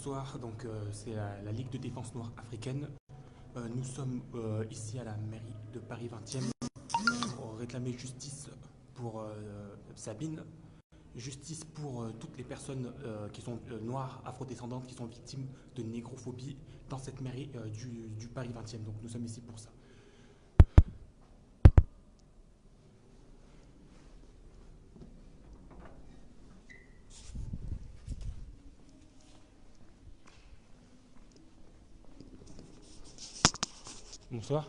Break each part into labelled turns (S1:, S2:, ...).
S1: Bonsoir, donc c'est la Ligue de défense noire africaine. Nous sommes ici à la mairie de Paris 20e pour réclamer justice pour Sabine, justice pour toutes les personnes qui sont noires, afrodescendantes, qui sont victimes de négrophobie dans cette mairie du Paris 20e. Donc nous sommes ici pour ça. Bonsoir.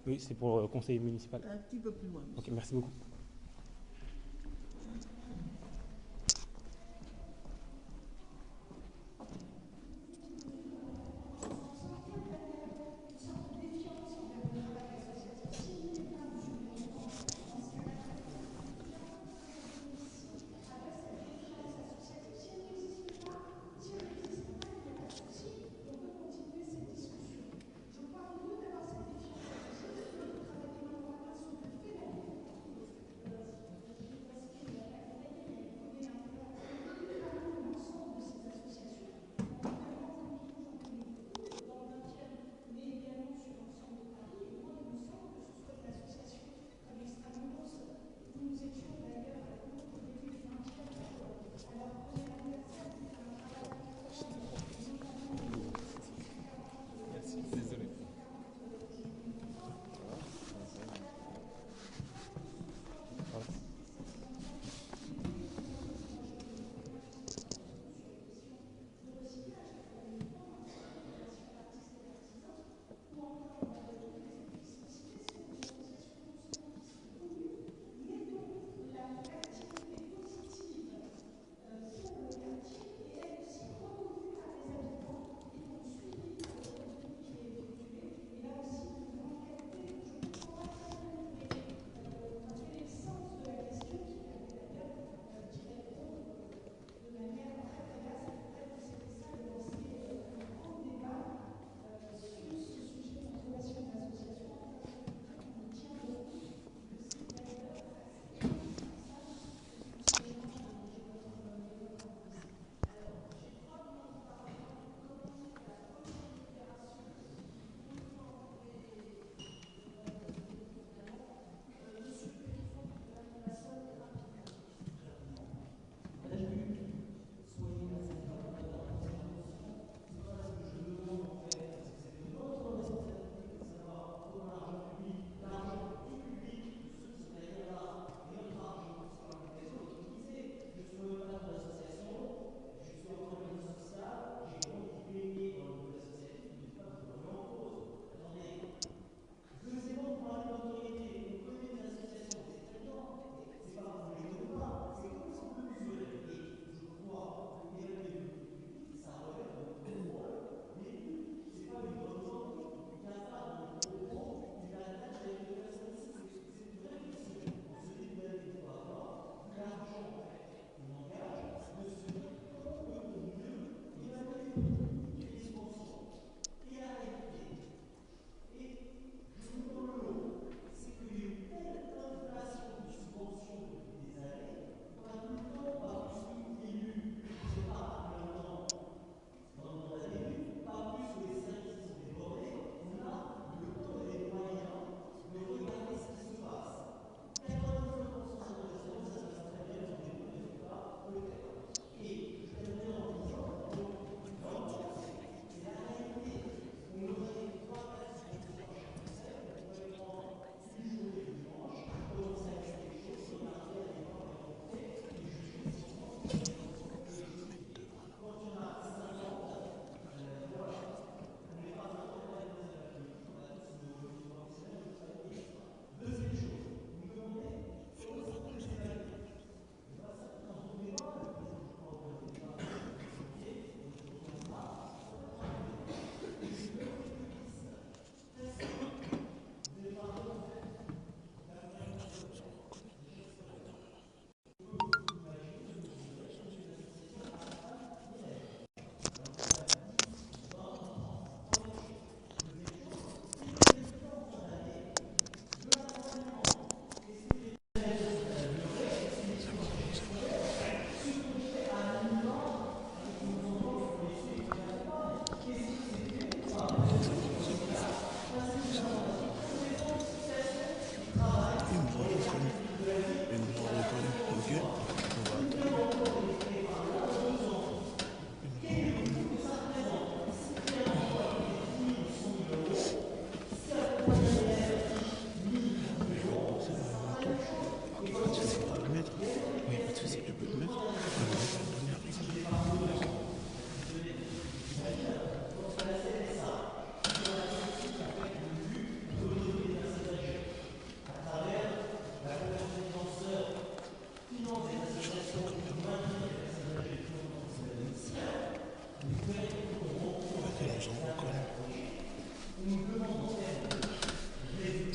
S1: Oui, c'est pour le conseil municipal.
S2: Un petit peu plus loin.
S1: Ok, merci beaucoup.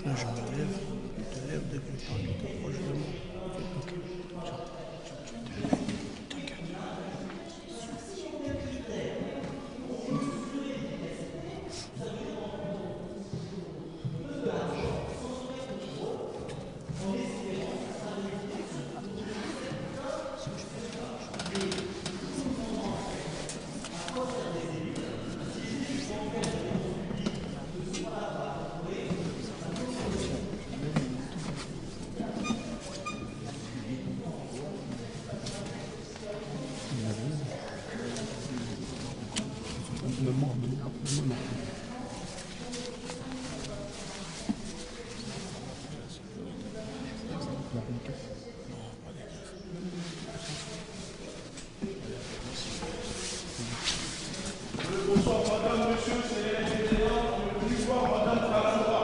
S2: Je me lève, je te lève dès que je parle, tu t'approches de moi. Ok.
S3: Bonsoir madame, monsieur, c'est l'excellent. Bonsoir madame Calandra.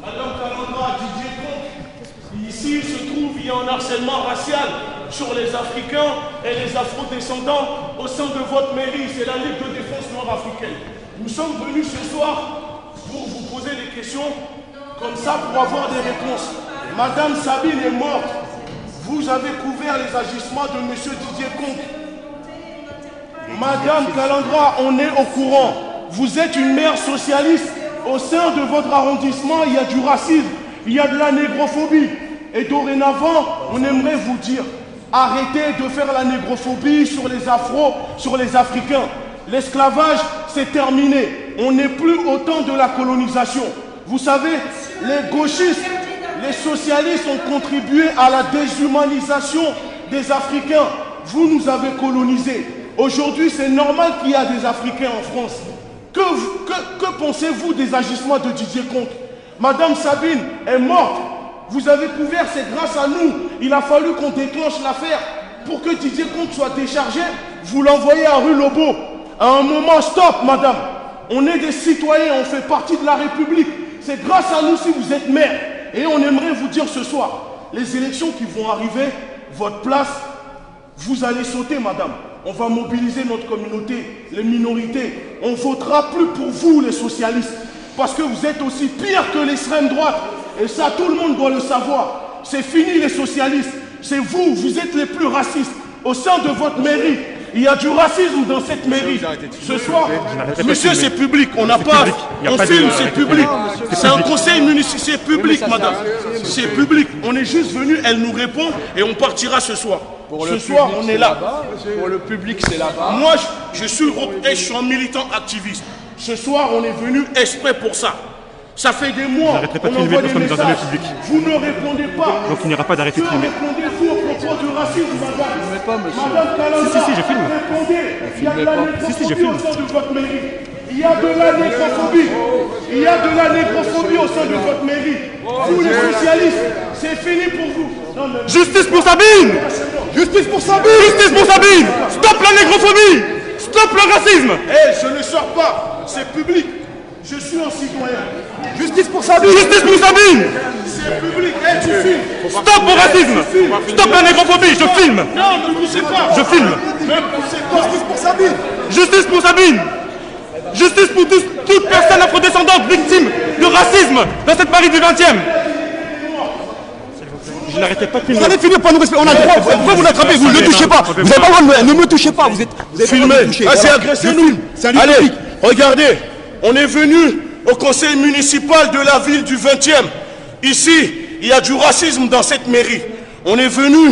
S3: Madame Calandra, Didier Conque. Ici se trouve, il y a un harcèlement racial sur les Africains et les Afro-descendants au sein de votre mairie. C'est la Ligue de défense noire africaine. Nous sommes venus ce soir pour vous poser des questions comme ça pour avoir des réponses. Madame Sabine est morte. Vous avez couvert les agissements de monsieur Didier Conque. Madame Calandra, on est au courant. Vous êtes une maire socialiste. Au sein de votre arrondissement, il y a du racisme, il y a de la négrophobie. Et dorénavant, on aimerait vous dire, arrêtez de faire la négrophobie sur les Afros, sur les Africains. L'esclavage, c'est terminé. On n'est plus au temps de la colonisation. Vous savez, les gauchistes, les socialistes ont contribué à la déshumanisation des Africains. Vous nous avez colonisés. Aujourd'hui, c'est normal qu'il y a des Africains en France. Que pensez-vous des agissements de Didier Conque? Madame Sabine est morte. Vous avez couvert, c'est grâce à nous. Il a fallu qu'on déclenche l'affaire pour que Didier Conque soit déchargé. Vous l'envoyez à rue Lobo. À un moment, stop, madame. On est des citoyens, on fait partie de la République. C'est grâce à nous si vous êtes maire. Et on aimerait vous dire ce soir, les élections qui vont arriver, votre place, vous allez sauter, madame. On va mobiliser notre communauté, les minorités. On ne votera plus pour vous, les socialistes. Parce que vous êtes aussi pire que l'extrême droite. Et ça, tout le monde doit le savoir. C'est fini, les socialistes. C'est vous, vous êtes les plus racistes. Au sein de votre mairie, il y a du racisme dans cette mairie. Ce soir, monsieur, c'est public. On n'a pas... On filme, c'est public. C'est un conseil municipal, c'est public, madame. C'est public. On est juste venu, elle nous répond et on partira ce soir. Ce soir, on est là.
S4: Pour le public, c'est là-bas.
S3: Moi, je suis un militant activiste. Ce soir, on est venu exprès pour ça. Ça fait des mois qu'on envoie des messages. Vous ne répondez pas.
S5: Donc il n'y aura pas d'arrêté de filmer.
S3: Répondez-vous au propos du racisme, madame.
S4: Ne filmez pas, monsieur.
S3: Madame Calandra,
S5: Si, je filme.
S3: répondez. Il y a de la négrophobie
S5: je filme.
S3: au sein de votre mairie. Il y a de la négrophobie. Il y a de la négrophobie au sein de votre mairie. Vous, les socialistes, c'est fini pour vous. Non, mais...
S5: Justice pour Sabine! Justice pour Sabine! Justice pour Sabine! Stop la négrophobie! Stop le racisme!
S3: je ne sors pas. C'est public. Je suis un citoyen.
S5: Justice pour Sabine! Justice pour Sabine!
S3: C'est public. Tu filmes.
S5: Stop au racisme! Stop la négrophobie! Je filme!
S3: Non, ne poussez pas.
S5: Je filme!
S3: Ne poussez pas. Justice pour Sabine.
S5: Justice pour Sabine! Justice pour toute personne afrodescendante victime de racisme dans cette Paris du 20e! Je n'arrêtais pas de filmer.
S6: Vous allez finir par nous respecter. On a le droit. Pourquoi vous l'attrapez? Vous ne le touchez pas. Vous n'avez pas le droit de... Ne me touchez pas. Vous êtes
S3: filmé. C'est agressé, nous. Allez, regardez. On est venu au conseil municipal de la ville du 20e. Ici, il y a du racisme dans cette mairie. On est venu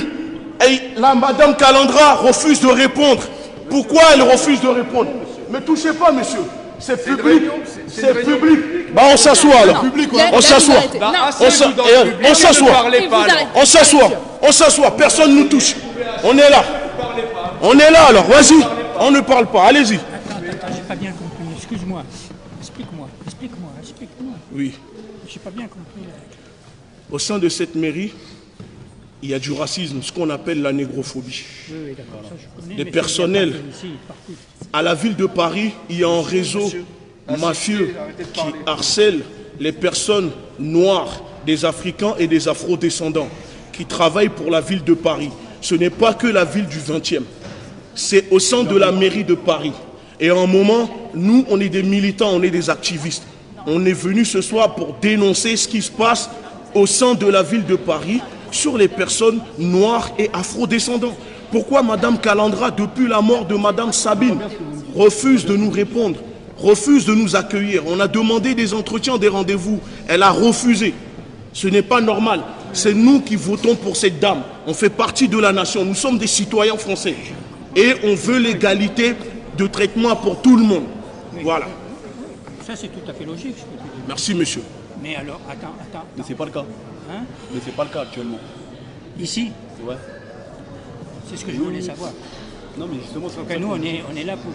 S3: et la madame Calandra refuse de répondre. Pourquoi elle refuse de répondre? Ne touchez pas, monsieur. C'est public. C'est public. Bah, on s'assoit alors. On s'assoit. On s'assoit. On On s'assoit, personne ne nous touche. On est là. On est là alors, vas-y. On ne parle pas, allez-y.
S7: Attends, j'ai pas bien compris. Excuse-moi. Explique-moi.
S3: Oui.
S7: J'ai pas bien compris.
S3: Au sein de cette mairie, il y a du racisme, ce qu'on appelle la négrophobie.
S7: Oui, d'accord. Ça, je connais,
S3: Des
S7: mais
S3: personnels.
S7: c'est partout.
S3: À la ville de Paris, il y a un réseau mafieux qui harcèle les personnes noires, des Africains et des Afro-descendants qui travaillent pour la ville de Paris. Ce n'est pas que la ville du 20e. C'est au sein de la mairie de Paris. Et à un moment, nous, on est des militants, on est des activistes. On est venu ce soir pour dénoncer ce qui se passe au sein de la ville de Paris sur les personnes noires et afro-descendants. Pourquoi Madame Calandra, depuis la mort de Madame Sabine, refuse de nous répondre, refuse de nous accueillir? On a demandé des entretiens, des rendez-vous. Elle a refusé. Ce n'est pas normal. C'est nous qui votons pour cette dame. On fait partie de la nation. Nous sommes des citoyens français. Et on veut l'égalité de traitement pour tout le monde. Voilà.
S7: Ça, c'est tout à fait logique, ce que tu dis.
S3: Merci, monsieur.
S7: Mais alors, attends.
S6: Mais c'est pas le cas.
S7: Hein?
S6: Mais c'est pas le cas actuellement.
S7: Ici,
S6: Ouais.
S7: c'est ce que je voulais savoir.
S6: Non, mais justement, c'est
S7: Donc, nous, on est là pour...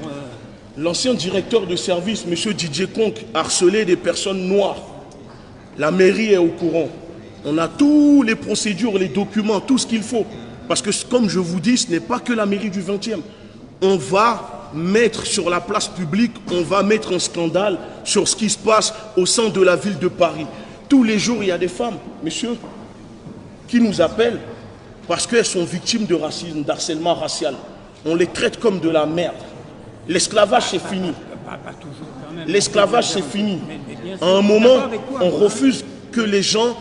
S3: L'ancien directeur de service, monsieur Didier Conque, harcelait des personnes noires. La mairie est au courant. On a tous les procédures, les documents, tout ce qu'il faut. Parce que, comme je vous dis, ce n'est pas que la mairie du 20e. On va mettre sur la place publique, on va mettre un scandale sur ce qui se passe au sein de la ville de Paris. Tous les jours, il y a des femmes, monsieur, qui nous appellent parce qu'elles sont victimes de racisme, d'harcèlement racial. On les traite comme de la merde. L'esclavage, c'est fini.
S7: Pas toujours, quand même.
S3: L'esclavage, c'est fini.
S7: Mais bien sûr,
S3: À un
S7: je suis
S3: moment,
S7: d'accord avec toi,
S3: on
S7: moi.
S3: refuse que les gens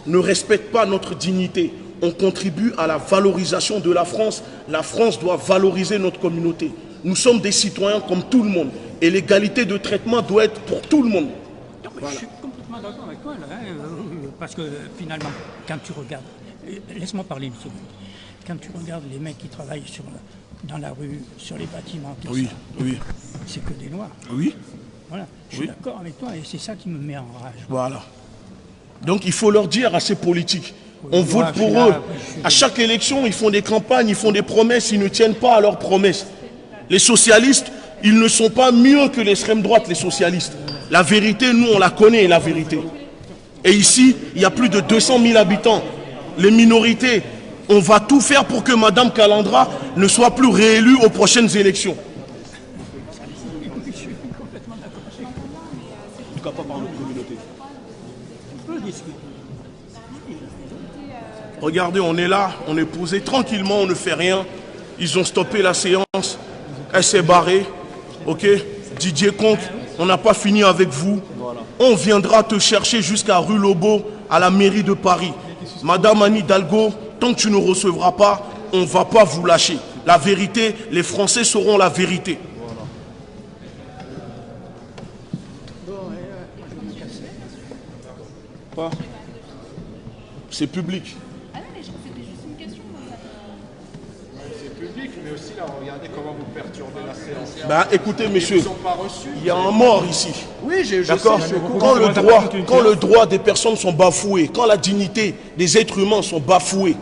S3: ne respectent pas notre dignité. On contribue à la valorisation de la France. La France doit valoriser notre communauté. Nous sommes des citoyens comme tout le monde. Et l'égalité de traitement doit être pour tout le monde.
S7: Non, mais je suis complètement d'accord avec toi, là, parce que finalement, quand tu regardes, laisse-moi parler une seconde, quand tu regardes les mecs qui travaillent dans la rue, sur les bâtiments, tout
S3: Oui,
S7: ça,
S3: oui,
S7: c'est que des noirs.
S3: oui.
S7: Voilà, je suis d'accord avec toi et c'est ça qui me met en rage.
S3: Voilà. Donc il faut leur dire à ces politiques, on
S7: Oui,
S3: vote
S7: moi, je
S3: pour
S7: suis là,
S3: eux.
S7: oui, je suis
S3: À chaque élection, ils font des campagnes, ils font des promesses, ils ne tiennent pas à leurs promesses. Les socialistes, ils ne sont pas mieux que l'extrême droite, les socialistes. La vérité, nous, on la connaît, la vérité. Et ici, il y a plus de 200 000 habitants. Les minorités, on va tout faire pour que Madame Calandra ne soit plus réélue aux prochaines élections.
S6: En tout cas, pas par notre communauté.
S3: Regardez, on est là, on est posé tranquillement, on ne fait rien. Ils ont stoppé la séance, elle s'est barrée. Ok, Didier Conque, on n'a pas fini avec vous. Voilà. On viendra te chercher jusqu'à rue Lobo, à la mairie de Paris. Madame Anne Hidalgo, tant que tu ne recevras pas, on ne va pas vous lâcher. La vérité, les Français sauront la vérité. Voilà. C'est public.
S8: Ah non, mais c'était juste une question.
S4: C'est public, mais aussi là, regardez comment vous perturbez la séance.
S3: Ben, écoutez, monsieur,
S4: Ils ne sont pas reçus.
S3: il y a un mort ici.
S4: Oui, je
S3: D'accord.
S4: sais, je comprends.
S3: Quand le droit des personnes sont bafoués, quand la dignité des êtres humains sont bafoués,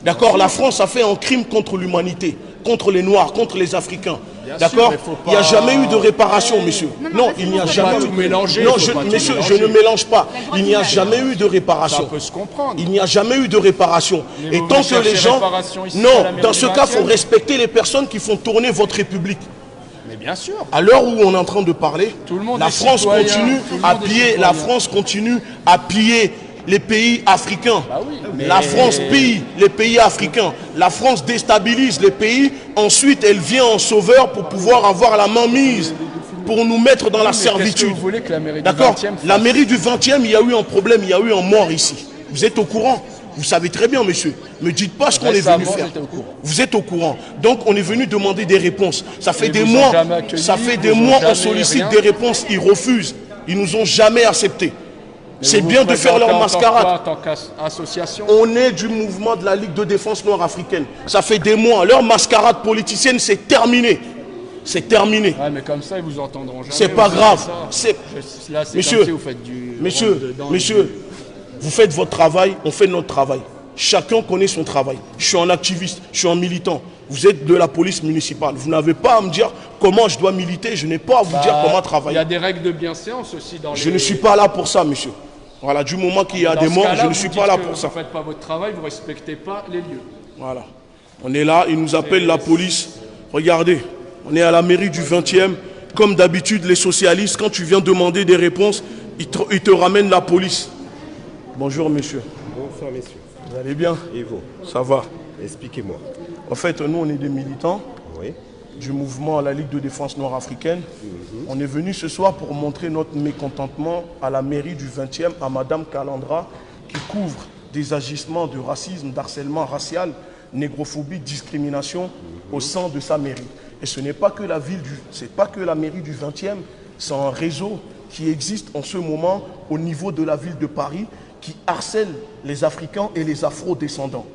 S3: d'accord, la France a fait un crime contre l'humanité, contre les Noirs, contre les Africains. D'accord. Il n'y a jamais eu de réparation, monsieur. Non, il n'y a jamais eu.
S4: tout mélanger,
S3: Non,
S4: faut pas tout
S3: monsieur, je
S4: mélanger.
S3: ne mélange pas. Il n'y a jamais eu de
S4: Ça
S3: réparation.
S4: peut se comprendre.
S3: Il n'y a jamais eu de réparation.
S4: Mais
S3: Et
S4: vous
S3: tant que
S4: cherchez
S3: les gens...
S4: réparation ici, à
S3: Non,
S4: la mairie
S3: dans
S4: du
S3: ce cas, il faut
S4: 20e.
S3: respecter les personnes qui font tourner votre République.
S4: Mais bien sûr.
S3: À l'heure où on est en train de parler,
S4: Tout le monde
S3: la
S4: est
S3: France
S4: citoyen,
S3: continue
S4: tout le
S3: à
S4: monde est
S3: piller,
S4: citoyen.
S3: la France continue à piller les pays africains.
S4: Bah oui, mais-
S3: La France pille les pays africains. La France déstabilise les pays. Ensuite, elle vient en sauveur pour pouvoir avoir la main mise, pour nous mettre dans la
S4: Mais qu'est-ce que
S3: servitude.
S4: vous voulez que la mairie du
S3: D'accord.
S4: 20e fasse?
S3: La mairie du 20e, il y a eu un problème, il y a eu un mort ici. Vous êtes au courant? Vous savez très bien, monsieur. Ne dites pas ce qu'on est venu
S4: Récemment,
S3: faire.
S4: j'étais au courant.
S3: Vous êtes au courant. Donc, on est venu demander des réponses. Ça fait
S4: Ils
S3: des
S4: vous ont
S3: mois.
S4: jamais accueillis,
S3: Ça fait
S4: ils
S3: des
S4: vous ont
S3: mois, on
S4: jamais
S3: sollicite
S4: rien.
S3: des réponses. Ils refusent. Ils nous ont jamais acceptés. C'est
S4: Vous
S3: bien
S4: vous
S3: de faire leur
S4: présentez en tant que
S3: mascarade.
S4: quoi, en tant qu'association.
S3: On est du mouvement de la Ligue de défense noire africaine. Ça fait des mois. Leur mascarade politicienne, c'est terminé. C'est terminé.
S4: Ouais, mais comme ça, ils vous entendront jamais.
S3: C'est pas
S4: vous
S3: grave.
S4: faites ça.
S3: C'est...
S4: Là, c'est
S3: Monsieur,
S4: comme si vous faites du...
S3: Monsieur,
S4: rentre dedans,
S3: vous faites votre travail, on fait notre travail. Chacun connaît son travail. Je suis un activiste, je suis un militant. Vous êtes de la police municipale. Vous n'avez pas à me dire comment je dois militer. Je n'ai pas à vous dire comment travailler.
S4: Il y a des règles de bienséance aussi dans les...
S3: Je ne suis pas là pour ça, monsieur. Voilà, du moment qu'il y a des morts, je ne suis pas là pour ça.
S4: Vous ne faites pas votre travail, vous ne respectez pas les lieux.
S3: Voilà. On est là, ils nous appellent la police. Regardez, on est à la mairie du 20e. Comme d'habitude, les socialistes, quand tu viens demander des réponses, ils te ramènent la police. Bonjour, monsieur.
S9: Bonsoir, messieurs.
S3: Vous allez bien?
S9: Et vous?
S3: Ça va.
S9: Expliquez-moi.
S3: En fait, nous, on est des militants
S9: Oui.
S3: du mouvement à la Ligue de défense nord-africaine. On est venu ce soir pour montrer notre mécontentement à la mairie du 20e, à Madame Calandra, qui couvre des agissements de racisme, d'harcèlement racial, négrophobie, discrimination au sein de sa mairie. Et ce n'est pas que la mairie du 20e, c'est un réseau qui existe en ce moment au niveau de la ville de Paris, qui harcèle les Africains et les Afro-descendants.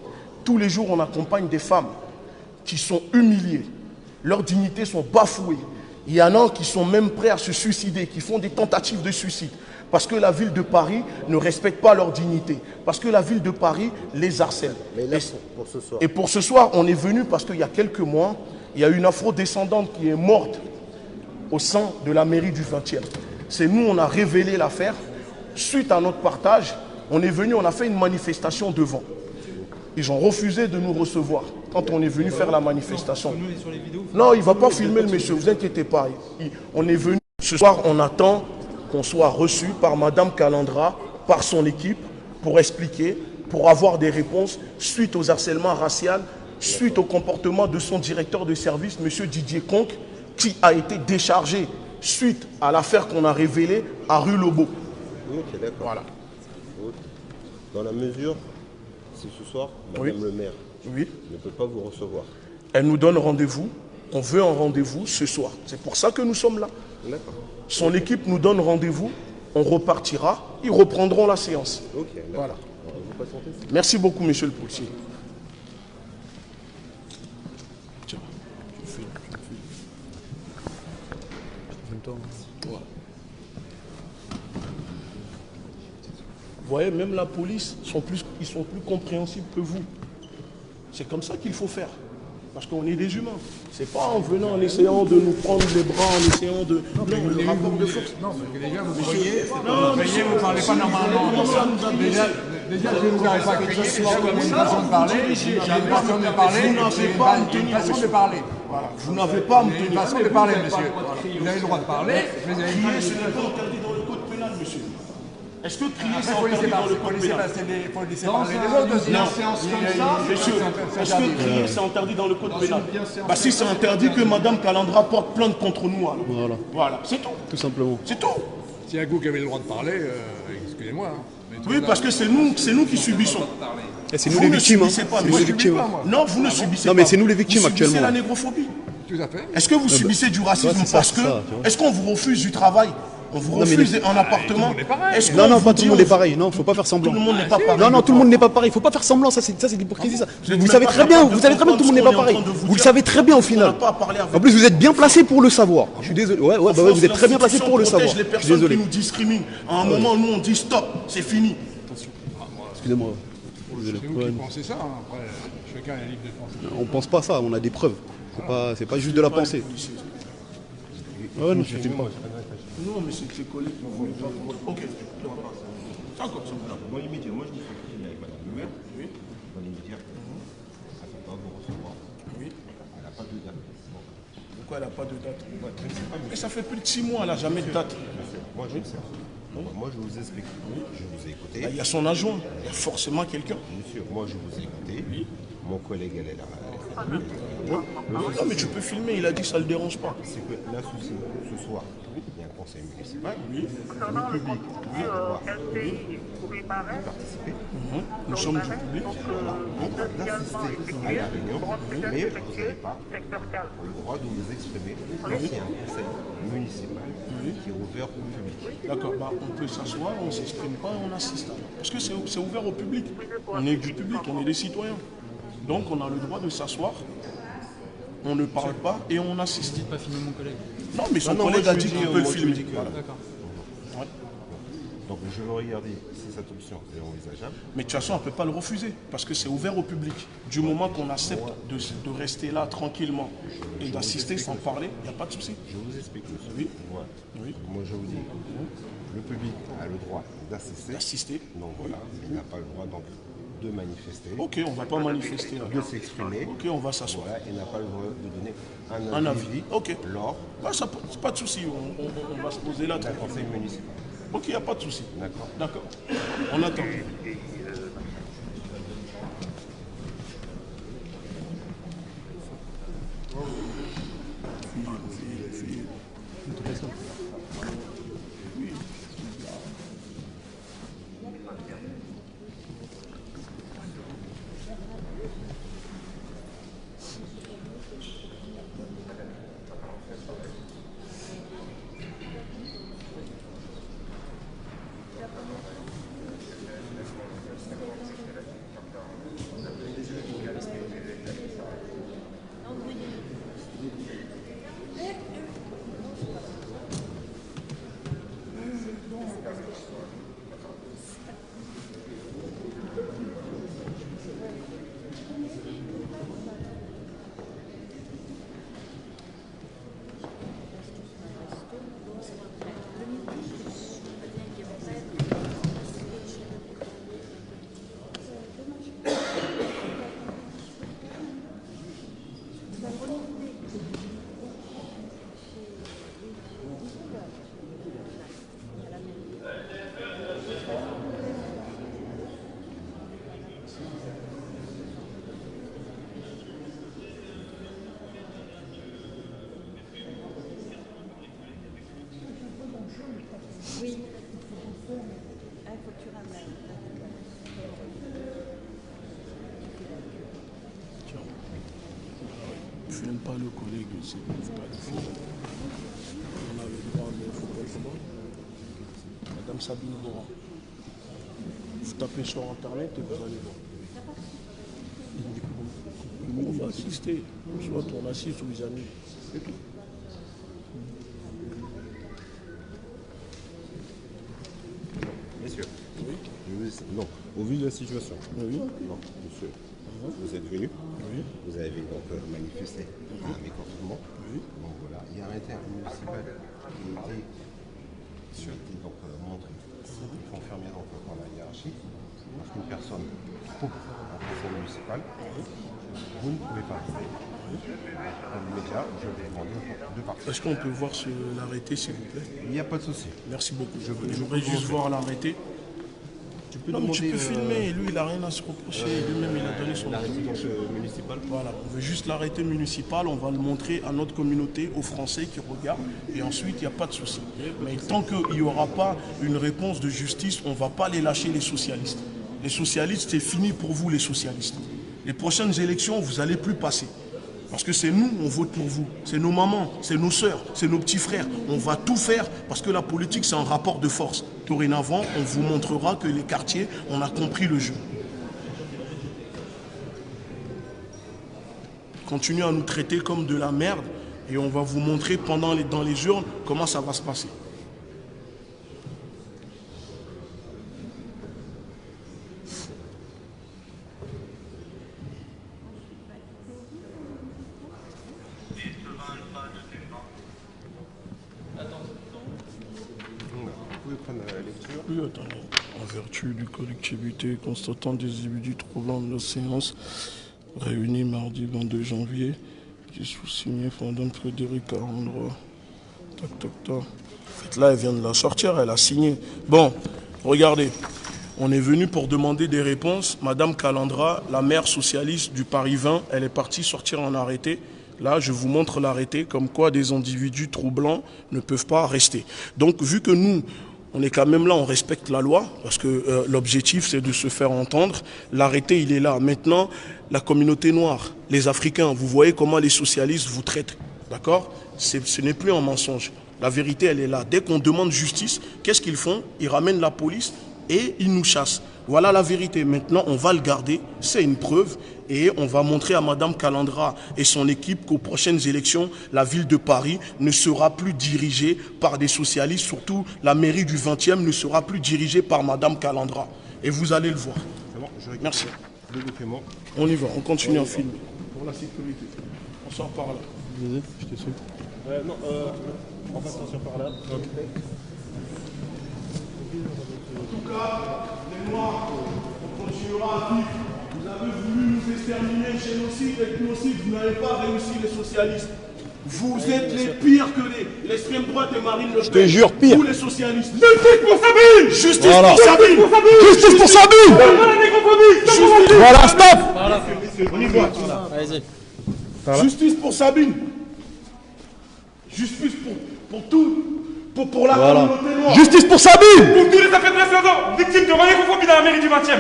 S3: Tous les jours, on accompagne des femmes qui sont humiliées, leurs dignités sont bafouées. Il y en a qui sont même prêts à se suicider, qui font des tentatives de suicide, parce que la ville de Paris ne respecte pas leur dignité, parce que la ville de Paris les harcèle.
S9: Mais là, pour ce soir.
S3: Et pour ce soir, on est venu parce qu'il y a quelques mois, il y a une Afro-descendante qui est morte au sein de la mairie du 20e. C'est nous, on a révélé l'affaire. Suite à notre partage, on est venu, on a fait une manifestation devant. Ils ont refusé de nous recevoir quand on est venu faire la manifestation. Non, il ne va pas filmer le monsieur, vous inquiétez pas. On est venu. Ce soir, on attend qu'on soit reçu par Madame Calandra, par son équipe, pour expliquer, pour avoir des réponses suite aux harcèlements raciaux, suite au comportement de son directeur de service, monsieur Didier Conque, qui a été déchargé suite à l'affaire qu'on a révélée à rue Lobo.
S9: Ok, d'accord.
S3: Voilà.
S9: Dans la mesure, si ce soir, Madame le maire ne peut pas vous recevoir.
S3: Elle nous donne rendez-vous. On veut un rendez-vous ce soir. C'est pour ça que nous sommes là.
S9: D'accord.
S3: Son équipe nous donne rendez-vous. On repartira. Ils reprendront la séance.
S9: Ok,
S3: voilà.
S9: Vous patientez.
S3: Merci beaucoup, monsieur le policier. Tiens, tu filmes. Voilà. Vous voyez, même la police, ils sont plus compréhensibles que vous. C'est comme ça qu'il faut faire. Parce qu'on est des humains. C'est pas en venant, en essayant de nous prendre les bras, en essayant de... Non, le rapport de force.
S4: Non, parce que déjà, vous voyez, vous ne parlez pas normalement. Déjà, vous n'arrivez pas à crier, déjà, vous avez une façon de parler. J'ai une façon de parler.
S3: Vous n'avez pas à me tenir.
S4: Une façon de parler.
S3: Vous n'avez pas à me tenir.
S4: Une façon de parler, monsieur. Vous avez le droit de parler.
S3: Crier, ce n'est pas interdit dans le code pénal, monsieur. Est-ce que crier, c'est interdit dans le code pénal?
S4: Il faut laisser parler les autres aussi.
S3: Non, monsieur, est-ce que crier, c'est interdit dans le code pénal? Bah si c'est interdit, que Madame Calandra porte plainte contre nous, alors. Voilà, c'est tout.
S6: Tout simplement.
S3: C'est tout.
S4: S'il y a un goût qui avait le droit de parler, excusez-moi.
S3: Oui, parce que c'est nous qui subissons.
S6: Et c'est nous les victimes. C'est nous les victimes.
S3: Non, vous ne subissez pas.
S6: Non, mais c'est nous les victimes actuellement.
S3: Vous subissez la négrophobie.
S4: Tout à fait.
S3: Est-ce que vous subissez du racisme parce que... Est-ce qu'on vous refuse du travail? On vous refuse un appartement?
S6: Non, pas tout le monde est pareil. Non, faut pas faire semblant.
S3: Tout le monde n'est pas pareil.
S6: Non, tout le monde n'est pas pareil. Faut pas faire semblant. Ça, c'est de l'hypocrisie. Ça. Vous savez très bien. Vous savez très bien que tout le monde n'est pas pareil. Vous le savez très bien au final. En plus, vous êtes bien placé pour le savoir. Je suis désolé. Ouais, vous êtes très bien placé pour le savoir.
S3: Les personnes qui nous discriminent. À un moment, nous on dit stop, c'est fini.
S6: Excusez-moi.
S4: C'est vous qui pensez ça. Après, chacun est libre de penser.
S6: On pense pas ça. On a des preuves. C'est pas juste de la pensée. Ouais, non, je filme pas.
S3: Non, mais c'est ses collègues qui ne pas. Ok. D'accord, ça va.
S9: Dans l'immédiat, moi je dis qu'il faut avec Madame le maire. Oui. Dans l'immédiat, elle ne peut pas vous recevoir. Oui. Elle n'a pas de date.
S3: Pourquoi elle n'a pas de date? Mais ça fait plus de 6 mois, elle n'a jamais de date.
S9: Moi je le sais. Moi je vous explique. Je vous ai écouté.
S3: Il y a son adjoint. Il y a forcément quelqu'un.
S9: Monsieur, moi je vous ai écouté. Mon collègue, elle est là.
S3: Non, mais tu peux filmer, il a dit que ça ne le dérange pas.
S9: C'est que là, ce soir, il y a un conseil municipal. Le public doit participer.
S3: Nous sommes du public.
S9: D'assister à la réunion, mais vous n'avez pas le droit de vous exprimer. Il y a un conseil municipal qui est ouvert au public.
S3: D'accord, on peut s'asseoir, on ne s'exprime pas, on assiste. Parce que c'est ouvert au public. On est du public, on est des citoyens. Donc on a le droit de s'asseoir, on ne parle pas et on assiste.
S10: Dites pas filmer mon collègue.
S3: Non, mais son collègue a dit qu'il peut le filmer.
S10: D'accord.
S9: Donc je vais regarder si cette option est envisageable.
S3: Mais de toute façon, on ne peut pas le refuser, parce que c'est ouvert au public. Du moment qu'on accepte de rester là tranquillement et d'assister sans parler, il n'y a pas de souci.
S9: Je vous explique, monsieur.
S3: Oui.
S9: Voilà.
S3: Oui.
S9: Moi, je vous dis, le public a le droit d'assister. Donc voilà, il n'a pas le droit donc, de manifester.
S3: Ok, on ne va pas manifester.
S9: De s'exprimer.
S3: Ok, on va s'asseoir.
S9: Voilà, il n'a pas le droit de donner
S3: Un avis. Ok.
S9: Lors
S3: c'est pas de souci, on va se poser là.
S9: d'un conseil municipal.
S3: Ok, il n'y a pas de souci.
S9: D'accord.
S3: D'accord. On attend.
S8: Oui. Il faut que tu ramènes.
S3: Filme pas le collègue ici. On avait le droit, mais il faut pas le voir. Madame Sabine Boran. Vous tapez sur internet et vous allez voir. On va assister. Soit on assiste ou les amis. C'est tout.
S9: Messieurs,
S3: Oui.
S9: donc, au vu de la situation,
S3: Oui.
S9: donc, monsieur, vous êtes venu,
S3: Oui.
S9: vous avez donc manifesté un mécontentement.
S3: Oui.
S9: Donc voilà, il y a un intermunicipal qui a été donc montré. Il faut enfermer donc dans la hiérarchie. Parce qu'une personne coupe un conseil municipal, vous ne pouvez pas rester. Dans l'immédiat, je vais demander de partir.
S3: Est-ce qu'on peut voir l'arrêté, s'il vous plaît?
S9: Il n'y a pas de souci.
S3: Merci beaucoup. Je voudrais juste voir l'arrêté. Non, mais tu peux filmer. Lui, il n'a rien à se reprocher. Lui-même, il a donné son
S9: L'arrêté municipal.
S3: Voilà, on veut juste l'arrêté municipal. On va le montrer à notre communauté, aux Français qui regardent. Et ensuite, il n'y a pas de souci. Mais tant qu'il n'y aura pas une réponse de justice, on ne va pas les lâcher, les socialistes. Les socialistes, c'est fini pour vous, les socialistes. Les prochaines élections, vous n'allez plus passer. Parce que c'est nous, on vote pour vous. C'est nos mamans, c'est nos sœurs, c'est nos petits frères. On va tout faire parce que la politique, c'est un rapport de force. Dorénavant, on vous montrera que les quartiers, on a compris le jeu. Continuez à nous traiter comme de la merde et on va vous montrer dans les urnes comment ça va se passer. Oui, attendez. En vertu du collectivité constatant des individus troublant de la séance réunie mardi 22 janvier, qui sous-signé Fondant Frédéric Arandroit. Tac, tac, tac. En fait, là, elle vient de la sortir, elle a signé. Bon, regardez. On est venu pour demander des réponses. Madame Calandra, la maire socialiste du Paris 20, elle est partie sortir un arrêté. Là, je vous montre l'arrêté, comme quoi des individus troublants ne peuvent pas rester. Donc, vu que nous, on est quand même là, on respecte la loi, parce que l'objectif, c'est de se faire entendre. L'arrêté, il est là. Maintenant, la communauté noire, les Africains, vous voyez comment les socialistes vous traitent. D'accord? Ce n'est plus un mensonge. La vérité, elle est là. Dès qu'on demande justice, qu'est-ce qu'ils font? Ils ramènent la police et il nous chasse. Voilà la vérité. Maintenant, on va le garder, c'est une preuve, et on va montrer à Madame Calandra et son équipe qu'aux prochaines élections, la ville de Paris ne sera plus dirigée par des socialistes, surtout la mairie du 20e ne sera plus dirigée par Madame Calandra. Et vous allez le voir.
S9: Bon,
S3: merci.
S9: Le document.
S3: On y va, on continue à filmer. Pour la sécurité. On sort par là.
S6: Vas-y, je te suis.
S3: Non, on va sortir par là. En tout cas, les Noirs, on continuera à vivre. Vous avez voulu nous exterminer, génocide, ethnocide, vous n'avez pas réussi les socialistes. Vous êtes les pires que l'extrême droite et Marine Le Pen.
S6: Je te jure, pire.
S3: Vous les socialistes.
S5: Justice pour Sabine!
S3: Justice
S6: Voilà.
S3: pour Sabine!
S6: Justice pour Sabine!
S5: Voilà la négrophobie!
S6: Voilà, stop!
S3: On y va. Justice pour Sabine. Justice pour tout. Pour la communauté noire.
S6: Justice pour Sabine!
S5: Pour tous les affaires précédents, victimes de négrophobie dans la mairie du 20e.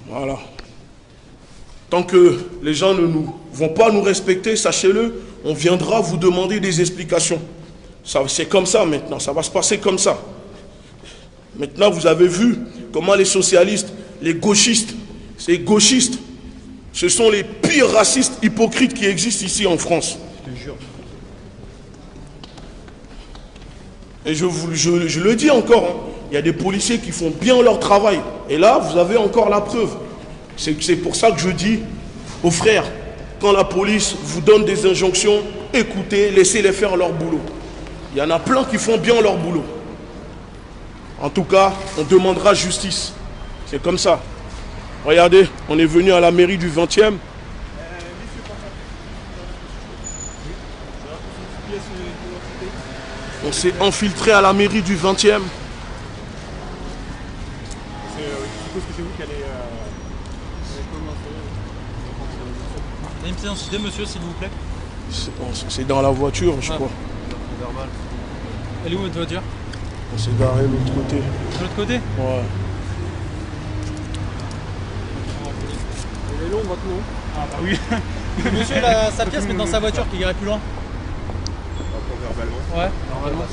S3: Voilà. Tant que les gens ne vont pas nous respecter, sachez-le, on viendra vous demander des explications. C'est comme ça maintenant, ça va se passer comme ça. Maintenant, vous avez vu comment les socialistes, les gauchistes, ces gauchistes, ce sont les pires racistes hypocrites qui existent ici en France.
S6: Je te jure.
S3: Et je le dis encore, hein, il y a des policiers qui font bien leur travail. Et là, vous avez encore la preuve. C'est pour ça que je dis aux frères, quand la police vous donne des injonctions, écoutez, laissez-les faire leur boulot. Il y en a plein qui font bien leur boulot. En tout cas, on demandera justice. C'est comme ça. Regardez, on est venu à la mairie du 20e. On s'est infiltré à la mairie du 20e.
S10: Une petite identité, monsieur, s'il vous plaît.
S3: C'est dans la voiture, je crois.
S10: Normal. Elle est où votre voiture?
S3: On s'est garé de l'autre côté.
S10: De l'autre côté?
S3: Ouais.
S10: Elle est longue, votre nom? Ah bah oui. Monsieur, sa pièce, mais dans sa voiture qui irait plus loin.
S9: Verbalement.
S10: Ouais. Normalement.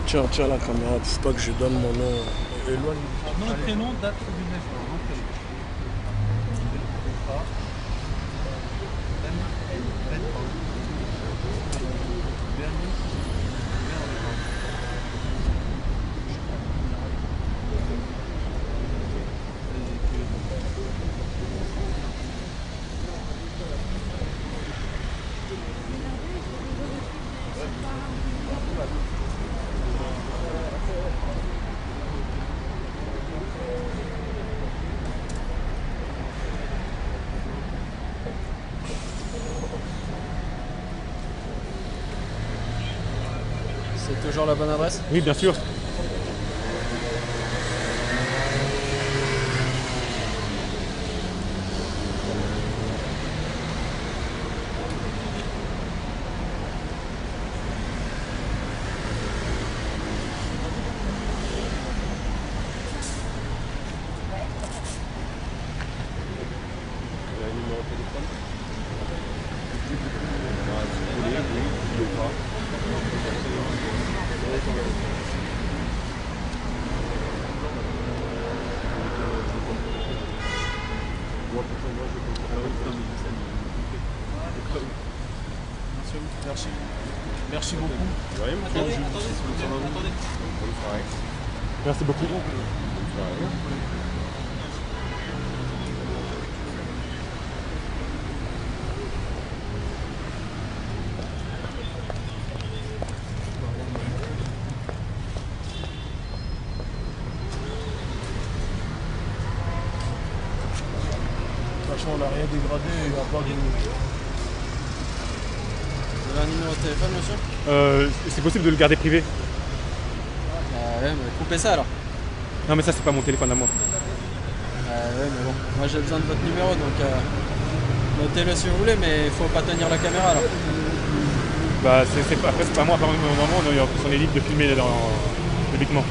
S3: Tiens la caméra, faut pas que je donne mon nom. Éloigne.
S10: Nom et prénom, date du naissance. C'est toujours la bonne adresse?
S5: Oui, bien sûr.
S3: Merci. Merci beaucoup.
S10: Attendez.
S5: Merci beaucoup.
S3: On n'a rien dégradé, il n'y a pas de...
S10: Vous avez un numéro de téléphone, monsieur?
S5: C'est possible de le garder privé?
S10: Ouais, mais coupez ça alors.
S5: Non mais ça c'est pas mon téléphone à moi.
S10: Ouais, mais bon, moi j'ai besoin de votre numéro, donc notez-le si vous voulez, mais il faut pas tenir la caméra alors.
S5: Bah c'est pas moi, normalement on est libre de filmer publiquement.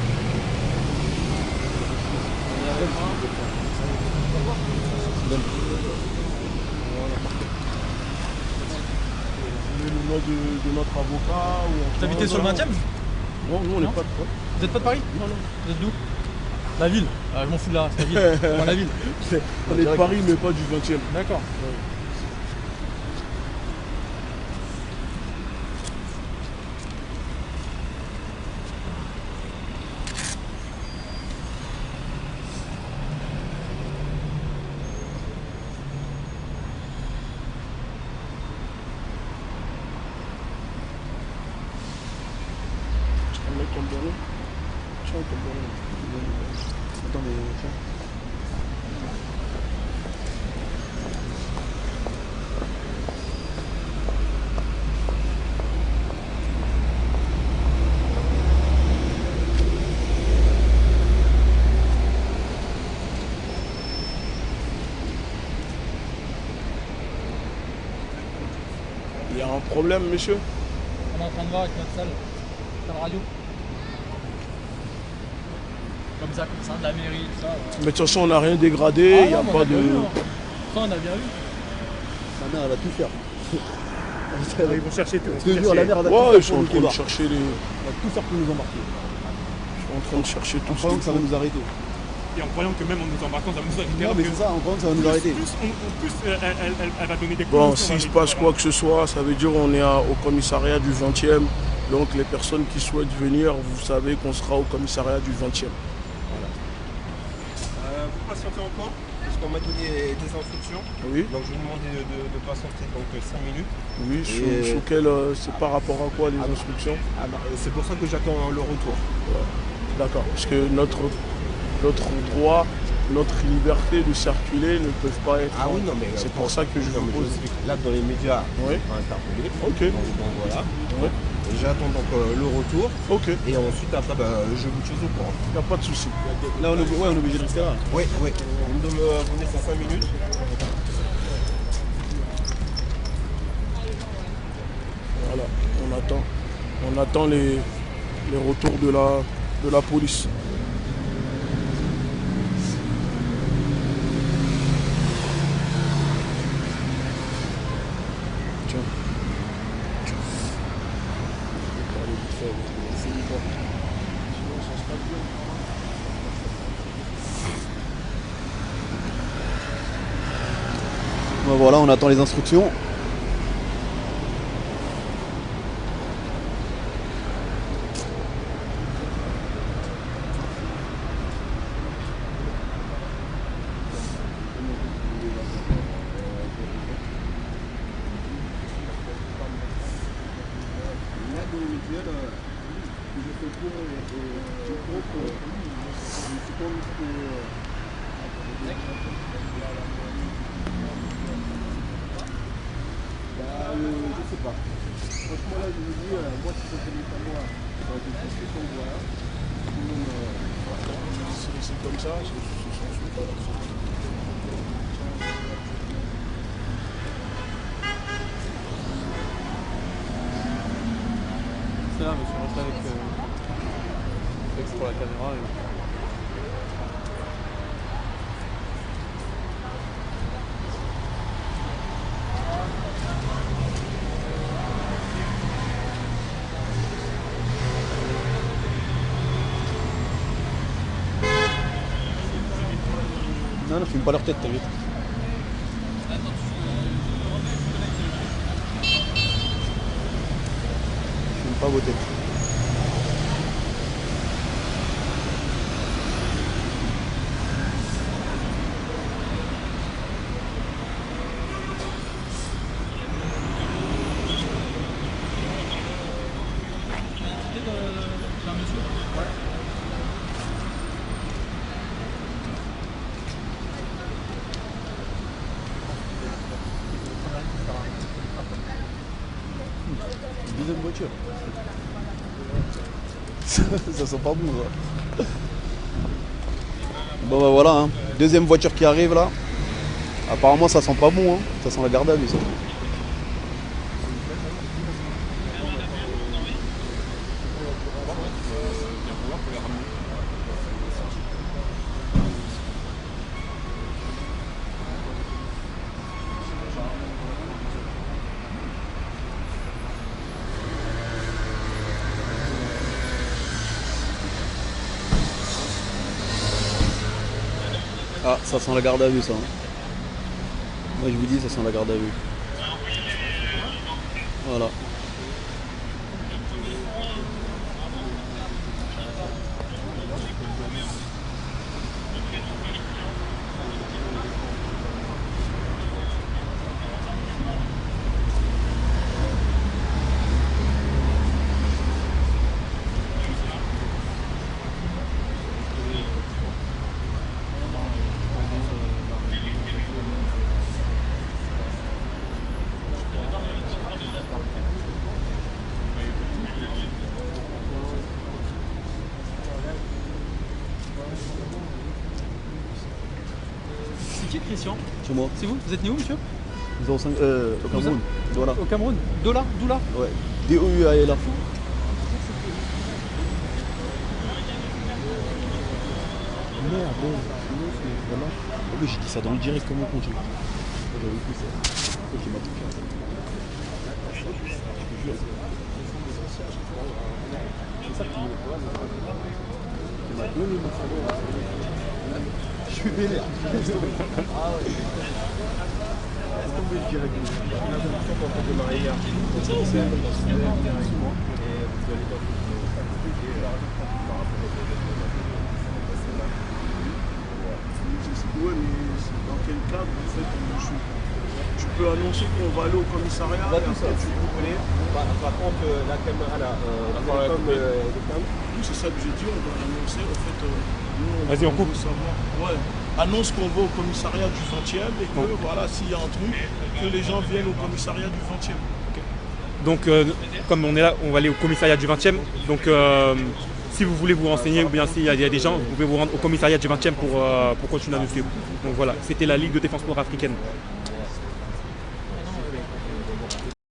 S3: Le nom de notre avocat ou...
S10: Vous habitez sur le 20e?
S3: Non, nous on n'est pas de quoi.
S10: Vous êtes pas de Paris?
S3: Non.
S10: Vous êtes d'où?
S11: La ville. Ah, je m'en fous de la ville. Dans la ville.
S3: On est de Paris, mais pas du 20e.
S11: D'accord.
S3: Ton bonnet. Tiens, ton bonnet.
S6: Attends, mais tiens.
S3: Il y a un problème, monsieur?
S11: On est en train de voir avec notre salle radio. Comme ça, de la mairie, tout ça. Ouais.
S3: Mais de toute façon, on n'a rien dégradé, il n'y a pas de...
S11: Ça, on a bien vu.
S6: Sa mère, elle va tout faire.
S5: Ils vont chercher tout.
S6: Je te jure, la mère, elle va tout
S3: Ouais,
S6: faire
S3: ils sont
S6: pour
S3: en
S6: nous
S3: train de
S6: débarquer.
S3: chercher les...
S6: Elle va tout faire pour nous embarquer.
S3: Ils sont en train de chercher tout
S6: En croyant que ça va nous arrêter.
S5: Et en croyant que même en nous embarquant, ça va nous arrêter.
S6: Non, mais c'est ça, en croyant que ça va nous arrêter.
S5: Elle va donner des coups.
S3: Bon, s'il se passe quoi que ce soit, ça veut dire qu'on est au commissariat du 20e. Donc les personnes qui souhaitent venir, vous savez qu'on sera au commissariat du 20e.
S9: Vous patientez encore, parce qu'on m'a donné des instructions.
S3: Oui.
S9: Donc je vous demande de patienter donc 5 minutes.
S3: Oui, sous quel... c'est par rapport à quoi les instructions?
S9: C'est pour ça que j'attends le retour.
S3: D'accord, parce que notre droit, notre liberté de circuler ne peuvent pas être...
S9: Ah oui, non, mais...
S3: C'est pour ça que je vous pose...
S9: Là, dans les médias,
S3: oui.
S9: on m'a interpellé.
S3: Ok.
S9: Donc voilà.
S3: Oui.
S9: J'attends donc le retour.
S3: Ok.
S9: Et ensuite, après, je vous tiens au courant.
S3: Il n'y a pas de souci.
S6: Là, on est obligé de rester là.
S9: Oui, oui. Vous me laissez 5 minutes.
S3: Voilà, on attend les retours de la police. Tiens.
S6: Ben voilà, on attend les instructions. Je sais pas. Franchement là je vous dis, moi si ça tenait pas moi, dans des discussions voilà.
S3: C'est comme ça,
S10: C'est là, monsieur, reste avec texte pour la caméra.
S6: Non, ne filme pas leur tête, t'as vu. Filme pas vos têtes. Deuxième voiture. Ça sent pas bon ça. Bon bah voilà, hein. Deuxième voiture qui arrive là. Apparemment ça sent pas bon, hein. Ça sent la garde à vue ça. Ah, ça sent la garde à vue, ça. Moi, je vous dis, ça sent la garde à vue. Voilà.
S11: C'est qui Christian?
S6: C'est moi.
S11: C'est vous? Vous êtes né où, monsieur?
S6: 05, au Cameroun. Douala.
S11: Au Cameroun? Douala? Doula?
S6: Ouais. D-O-U-A-L-A. Merde, voilà. Oh, mais j'ai dit ça dans le direct, comment on continue? J'avais plus ça. Ok, m'a tout fait. Je te jure. C'est ça qui me je suis vénère. Ah ouais. Laisse tomber le direct. On a l'impression qu'on peut démarrer hier. C'est et vous allez dans
S3: ouais, mais dans quel cadre en fait tu peux annoncer qu'on va aller au commissariat et après tu connais.
S9: Par contre, la caméra là,
S3: c'est ça que j'ai dit, on va annoncer en fait.
S1: Vas-y, on coupe.
S3: Savoir, ouais, annonce qu'on va au commissariat du 20e et que voilà, s'il y a un truc, que les gens viennent au commissariat du 20e.
S1: Donc, comme on est là, on va aller au commissariat du 20e. Donc, si vous voulez vous renseigner ou bien s'il y a des gens, vous pouvez vous rendre au commissariat du 20e pour continuer à nous suivre. Donc voilà, c'était la Ligue de défense nord-africaine.